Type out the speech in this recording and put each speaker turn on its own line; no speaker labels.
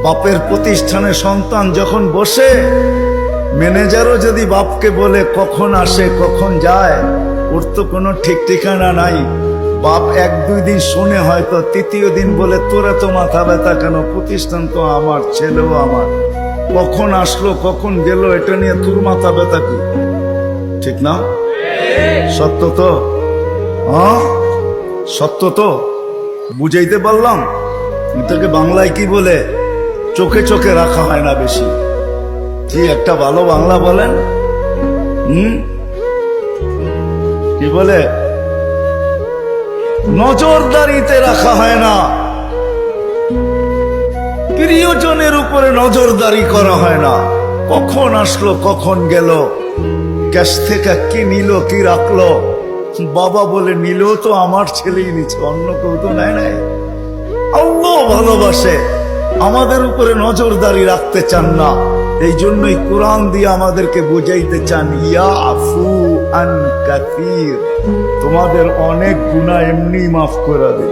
বাপের প্রতিষ্ঠানে সন্তান যখন বসে, ম্যানেজারও যদি বাপকে বলে কখন আসে কখন যায়, ওর তো কোনো ঠিক ঠিকানা নাই। বাপ এক দুই দিন শুনে হয়তো তৃতীয় দিন বলে তোরা তো মাথা ব্যথা কেন, প্রতিষ্ঠান তো আমার, ছেলেও আমার, কখন আসলো কখন গেল এটা নিয়ে তোর মাথা ব্যথা কি? ঠিক না? সত্য তো? হ্যাঁ সত্য তো? বুঝাইতে পারলাম? এটাকে বাংলায় কি বলে? চোখে চোখে রাখা হয় না বেশি। কি একটা ভালো বাংলা বলেন? কি বলে? নজরদারিতে রাখা হয় না, প্রিয়জনের উপরে নজরদারি করা হয় না। কখন আসলো কখন গেল, ক্যাশ থেকে কি নিল কি রাখলো, বাবা বলে নিল তো আমার ছেলেই নিচ্ছে, অন্য কেউ তো নেয় নাই। আল্লাহ ভালোবাসে, আমাদের উপরে নজরদারি রাখতে চান না। এই জন্যই কোরআন দিয়ে আমাদেরকে বুঝাইতে চান, ইয়াফু আন কাসীর, তোমাদের অনেক গুনাহ এমনি মাফ করে দিন।